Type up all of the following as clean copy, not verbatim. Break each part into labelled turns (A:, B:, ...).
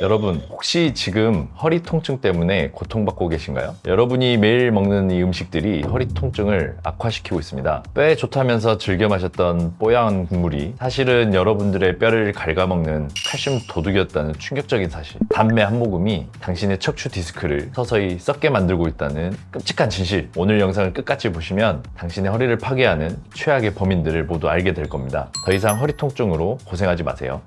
A: 여러분, 혹시 지금 허리 통증 때문에 고통받고 계신가요? 여러분이 매일 먹는 이 음식들이 허리 통증을 악화시키고 있습니다. 뼈에 좋다면서 즐겨 마셨던 뽀얀 국물이 사실은 여러분들의 뼈를 갉아먹는 칼슘 도둑이었다는 충격적인 사실. 담배 한 모금이 당신의 척추 디스크를 서서히 썩게 만들고 있다는 끔찍한 진실. 오늘 영상을 끝까지 보시면 당신의 허리를 파괴하는 최악의 범인들을 모두 알게 될 겁니다. 더 이상 허리 통증으로 고생하지 마세요.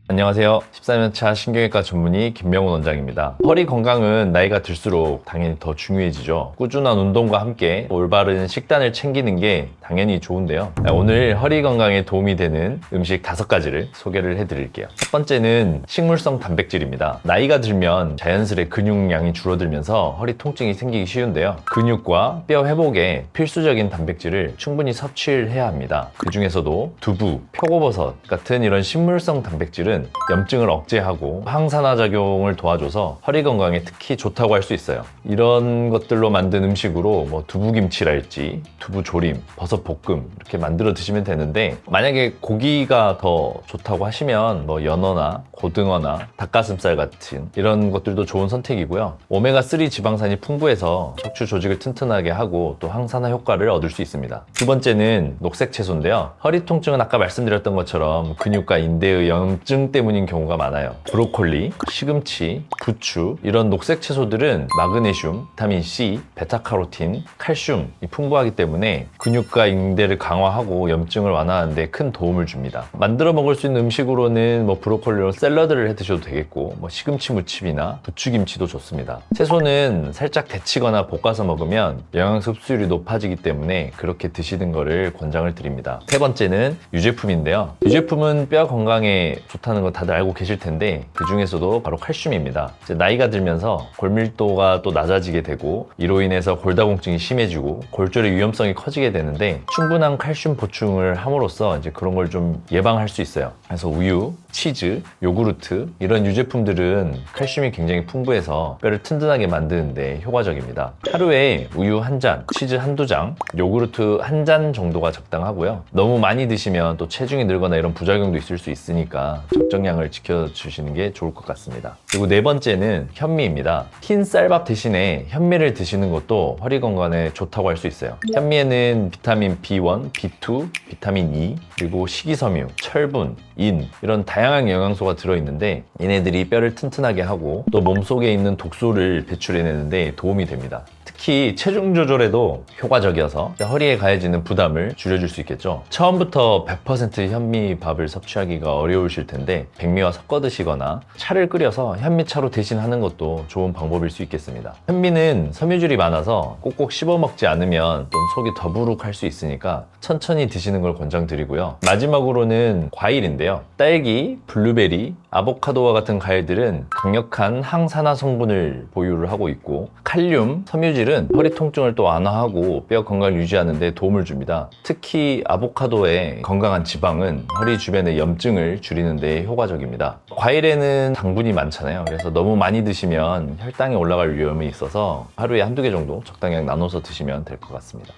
A: 안녕하세요. 14년차 신경외과 전문의 김명훈 원장입니다. 허리 건강은 나이가 들수록 당연히 더 중요해지죠. 꾸준한 운동과 함께 올바른 식단을 챙기는 게 당연히 좋은데요. 오늘 허리 건강에 도움이 되는 음식 5가지를 소개를 해드릴게요. 첫 번째는 식물성 단백질입니다. 나이가 들면 자연스레 근육량이 줄어들면서 허리 통증이 생기기 쉬운데요. 근육과 뼈 회복에 필수적인 단백질을 충분히 섭취를 해야 합니다. 그 중에서도 두부, 표고버섯 같은 이런 식물성 단백질은 염증을 억제하고 항산화 작용을 도와줘서 허리 건강에 특히 좋다고 할 수 있어요. 이런 것들로 만든 음식으로 두부김치랄지 두부조림, 버섯볶음 이렇게 만들어 드시면 되는데, 만약에 고기가 더 좋다고 하시면 연어나 고등어나 닭가슴살 같은 이런 것들도 좋은 선택이고요. 오메가3 지방산이 풍부해서 척추 조직을 튼튼하게 하고 또 항산화 효과를 얻을 수 있습니다. 두 번째는 녹색 채소인데요. 허리 통증은 아까 말씀드렸던 것처럼 근육과 인대의 염증 때문인 경우가 많아요. 브로콜리, 시금치, 부추 이런 녹색 채소들은 마그네슘, 비타민 C, 베타카로틴, 칼슘이 풍부하기 때문에 근육과 인대를 강화하고 염증을 완화하는 데 큰 도움을 줍니다. 만들어 먹을 수 있는 음식으로는 브로콜리로 샐러드를 해 드셔도 되겠고, 시금치 무침이나 부추김치도 좋습니다. 채소는 살짝 데치거나 볶아서 먹으면 영양소 흡수율이 높아지기 때문에 그렇게 드시는 거를 권장을 드립니다. 세 번째는 유제품인데요. 유제품은 뼈 건강에 좋다는 거 다들 알고 계실 텐데, 그 중에서도 바로 칼슘입니다. 이제 나이가 들면서 골밀도가 또 낮아지게 되고, 이로 인해서 골다공증이 심해지고 골절의 위험성이 커지게 되는데, 충분한 칼슘 보충을 함으로써 이제 그런 걸 좀 예방할 수 있어요. 그래서 우유, 치즈, 요구르트 이런 유제품들은 칼슘이 굉장히 풍부해서 뼈를 튼튼하게 만드는데 효과적입니다. 하루에 우유 1잔, 치즈 1~2장, 요구르트 1잔 정도가 적당하고요. 너무 많이 드시면 또 체중이 늘거나 이런 부작용도 있을 수 있으니까 적정량을 지켜주시는 게 좋을 것 같습니다. 그리고 네 번째는 현미입니다. 흰 쌀밥 대신에 현미를 드시는 것도 허리 건강에 좋다고 할 수 있어요. 현미에는 비타민 B1, B2, 비타민 E, 그리고 식이섬유, 철분, 인 이런 다양한 영양소가 들어있는데, 얘네들이 뼈를 튼튼하게 하고 또 몸속에 있는 독소를 배출해내는 데 도움이 됩니다. 특히 체중 조절에도 효과적이어서 허리에 가해지는 부담을 줄여줄 수 있겠죠. 처음부터 100% 현미밥을 섭취하기가 어려우실 텐데, 백미와 섞어 드시거나 차를 끓여서 현미차로 대신하는 것도 좋은 방법일 수 있겠습니다. 현미는 섬유질이 많아서 꼭꼭 씹어 먹지 않으면 좀 속이 더부룩할 수 있으니까 천천히 드시는 걸 권장드리고요. 마지막으로는 과일인데요. 딸기, 블루베리, 아보카도와 같은 과일들은 강력한 항산화 성분을 보유를 하고 있고, 칼륨, 섬유질은 허리 통증을 또 완화하고 뼈 건강을 유지하는 데 도움을 줍니다. 특히 아보카도의 건강한 지방은 허리 주변의 염증을 줄이는 데 효과적입니다. 과일에는 당분이 많잖아요. 그래서 너무 많이 드시면 혈당이 올라갈 위험이 있어서 하루에 1~2개 정도 적당량 나눠서 드시면 될 것 같습니다.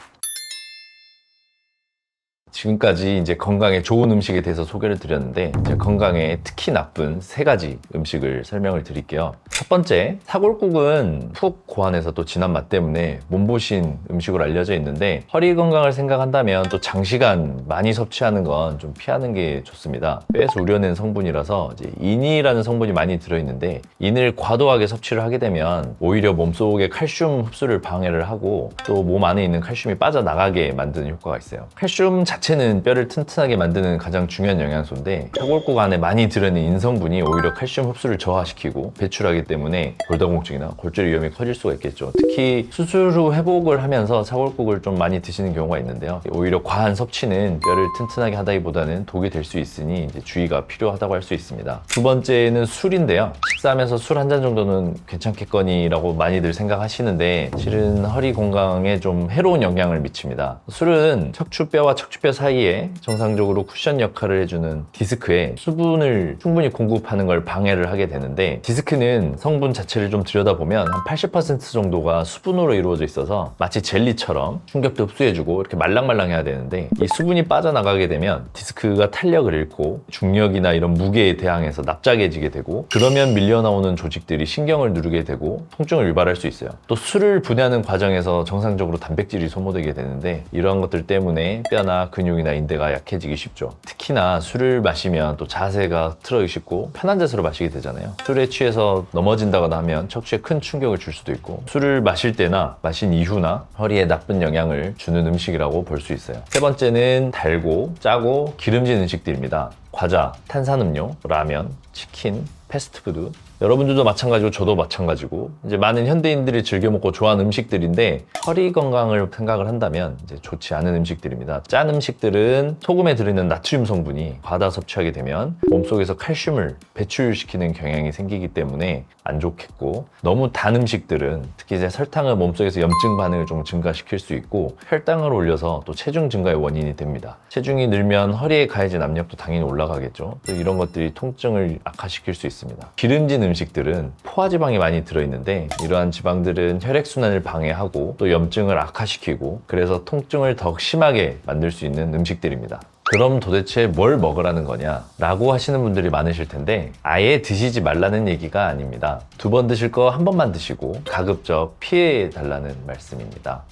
A: 지금까지 이제 건강에 좋은 음식에 대해서 소개를 드렸는데, 이제 건강에 특히 나쁜 3가지 음식을 설명을 드릴게요. 첫 번째, 사골국은 푹 고안해서 또 진한 맛 때문에 몸보신 음식으로 알려져 있는데, 허리 건강을 생각한다면 또 장시간 많이 섭취하는 건 좀 피하는 게 좋습니다. 뼈에서 우려낸 성분이라서 이제 인이라는 성분이 많이 들어있는데, 인을 과도하게 섭취를 하게 되면 오히려 몸속에 칼슘 흡수를 방해를 하고 또 몸 안에 있는 칼슘이 빠져나가게 만드는 효과가 있어요. 칼슘 자체는 뼈를 튼튼하게 만드는 가장 중요한 영양소인데, 사골국 안에 많이 들어있는 인성분이 오히려 칼슘 흡수를 저하시키고 배출하기 때문에 골다공증이나 골절 위험이 커질 수가 있겠죠. 특히 수술 후 회복을 하면서 사골국을 좀 많이 드시는 경우가 있는데요. 오히려 과한 섭취는 뼈를 튼튼하게 하다기보다는 독이 될 수 있으니 이제 주의가 필요하다고 할 수 있습니다. 두 번째는 술인데요. 식사하면서 술 한 잔 정도는 괜찮겠거니라고 많이들 생각하시는데 실은 허리 건강에 좀 해로운 영향을 미칩니다. 술은 척추뼈와 척추뼈 사이에 정상적으로 쿠션 역할을 해주는 디스크에 수분을 충분히 공급하는 걸 방해를 하게 되는데, 디스크는 성분 자체를 좀 들여다보면 한 80% 정도가 수분으로 이루어져 있어서 마치 젤리처럼 충격도 흡수해주고 이렇게 말랑말랑해야 되는데, 이 수분이 빠져나가게 되면 디스크가 탄력을 잃고 중력이나 이런 무게에 대항해서 납작해지게 되고, 그러면 밀려나오는 조직들이 신경을 누르게 되고 통증을 유발할 수 있어요. 또 술을 분해하는 과정에서 정상적으로 단백질이 소모되게 되는데, 이러한 것들 때문에 뼈나 근육이나 인대가 약해지기 쉽죠. 특히나 술을 마시면 또 자세가 틀어지기 쉽고 편한 자세로 마시게 되잖아요. 술에 취해서 넘어진다거나 하면 척추에 큰 충격을 줄 수도 있고, 술을 마실 때나 마신 이후나 허리에 나쁜 영향을 주는 음식이라고 볼 수 있어요. 세 번째는 달고 짜고 기름진 음식들입니다. 과자, 탄산음료, 라면, 치킨, 패스트푸드. 여러분들도 마찬가지고 저도 마찬가지고 이제 많은 현대인들이 즐겨 먹고 좋아하는 음식들인데, 허리 건강을 생각을 한다면 이제 좋지 않은 음식들입니다. 짠 음식들은 소금에 들어있는 나트륨 성분이 과다 섭취하게 되면 몸속에서 칼슘을 배출시키는 경향이 생기기 때문에 안 좋겠고, 너무 단 음식들은 특히 이제 설탕은 몸속에서 염증 반응을 좀 증가시킬 수 있고 혈당을 올려서 또 체중 증가의 원인이 됩니다. 체중이 늘면 허리에 가해진 압력도 당연히 올라가겠죠. 또 이런 것들이 통증을 악화시킬 수 있습니다. 기름진 음식들은 포화지방이 많이 들어있는데, 이러한 지방들은 혈액순환을 방해하고 또 염증을 악화시키고 그래서 통증을 더 심하게 만들 수 있는 음식들입니다. 그럼 도대체 뭘 먹으라는 거냐 라고 하시는 분들이 많으실 텐데, 아예 드시지 말라는 얘기가 아닙니다. 2번 드실 거 1번만 드시고 가급적 피해 달라는 말씀입니다.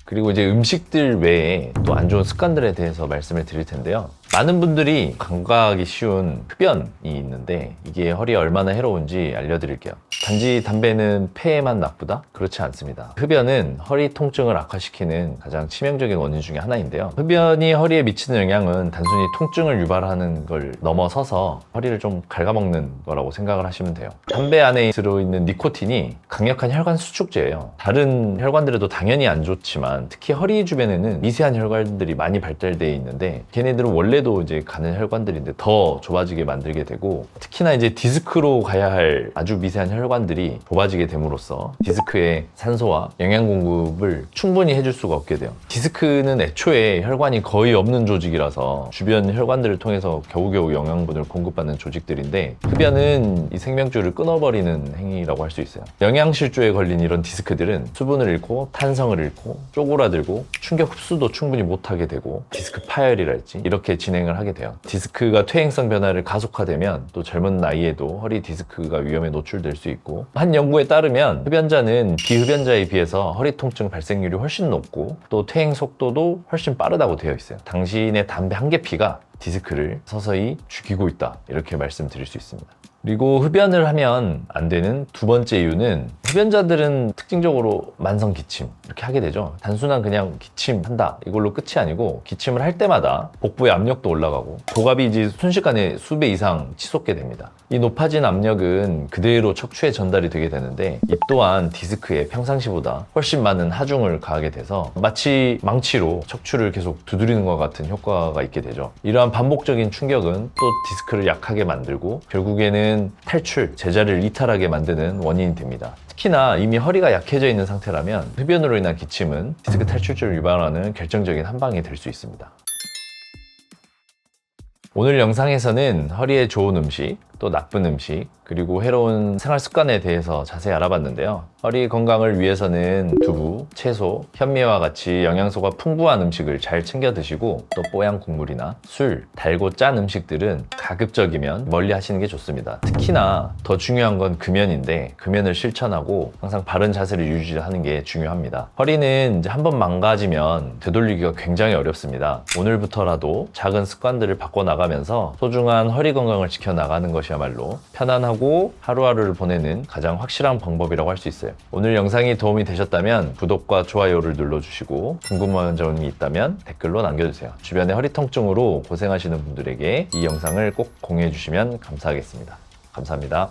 A: 그리고 이제 음식들 외에 또 안 좋은 습관들에 대해서 말씀을 드릴 텐데요. 많은 분들이 간과하기 쉬운 흡연이 있는데, 이게 허리에 얼마나 해로운지 알려드릴게요. 단지 담배는 폐에만 나쁘다? 그렇지 않습니다. 흡연은 허리 통증을 악화시키는 가장 치명적인 원인 중에 하나인데요. 흡연이 허리에 미치는 영향은 단순히 통증을 유발하는 걸 넘어서서 허리를 좀 갉아먹는 거라고 생각을 하시면 돼요. 담배 안에 들어있는 니코틴이 강력한 혈관 수축제예요. 다른 혈관들에도 당연히 안 좋지만 특히 허리 주변에는 미세한 혈관들이 많이 발달되어 있는데, 걔네들은 원래도 이제 가는 혈관들인데 더 좁아지게 만들게 되고, 특히나 이제 디스크로 가야 할 아주 미세한 혈관들이 좁아지게 됨으로써 디스크에 산소와 영양 공급을 충분히 해줄 수가 없게 돼요. 디스크는 애초에 혈관이 거의 없는 조직이라서 주변 혈관들을 통해서 겨우겨우 영양분을 공급받는 조직들인데, 흡연은 이 생명줄을 끊어버리는 행위라고 할 수 있어요. 영양실조에 걸린 이런 디스크들은 수분을 잃고 탄성을 잃고 쪼그라들고 충격 흡수도 충분히 못하게 되고 디스크 파열이랄지 이렇게 진행을 하게 돼요. 디스크가 퇴행성 변화를 가속화되면 또 젊은 나이에도 허리 디스크가 위험에 노출될 수 있고, 한 연구에 따르면 흡연자는 비흡연자에 비해서 허리 통증 발생률이 훨씬 높고 또 퇴행 속도도 훨씬 빠르다고 되어 있어요. 당신의 담배 한 개 피가 디스크를 서서히 죽이고 있다, 이렇게 말씀드릴 수 있습니다. 그리고 흡연을 하면 안 되는 2번째 이유는, 흡연자들은 특징적으로 만성 기침 이렇게 하게 되죠. 단순한 그냥 기침한다 이걸로 끝이 아니고, 기침을 할 때마다 복부의 압력도 올라가고 복압이 이제 순식간에 수배 이상 치솟게 됩니다. 이 높아진 압력은 그대로 척추에 전달이 되게 되는데, 이 또한 디스크에 평상시보다 훨씬 많은 하중을 가하게 돼서 마치 망치로 척추를 계속 두드리는 것 같은 효과가 있게 되죠. 이러한 반복적인 충격은 또 디스크를 약하게 만들고 결국에는 탈출, 제자리를 이탈하게 만드는 원인이 됩니다. 특히나 이미 허리가 약해져 있는 상태라면 흡연으로 인한 기침은 디스크 탈출증을 유발하는 결정적인 한 방이 될 수 있습니다. 오늘 영상에서는 허리에 좋은 음식, 또 나쁜 음식, 그리고 해로운 생활 습관에 대해서 자세히 알아봤는데요. 허리 건강을 위해서는 두부, 채소, 현미와 같이 영양소가 풍부한 음식을 잘 챙겨 드시고, 또 뽀얀 국물이나 술, 달고 짠 음식들은 가급적이면 멀리 하시는 게 좋습니다. 특히나 더 중요한 건 금연인데, 금연을 실천하고 항상 바른 자세를 유지하는 게 중요합니다. 허리는 이제 한번 망가지면 되돌리기가 굉장히 어렵습니다. 오늘부터라도 작은 습관들을 바꿔나가면서 소중한 허리 건강을 지켜나가는 것이야말로 편안하고 하루하루를 보내는 가장 확실한 방법이라고 할 수 있어요. 오늘 영상이 도움이 되셨다면 구독과 좋아요를 눌러주시고, 궁금한 점이 있다면 댓글로 남겨주세요. 주변에 허리 통증으로 고생하시는 분들에게 이 영상을 꼭 공유해 주시면 감사하겠습니다. 감사합니다.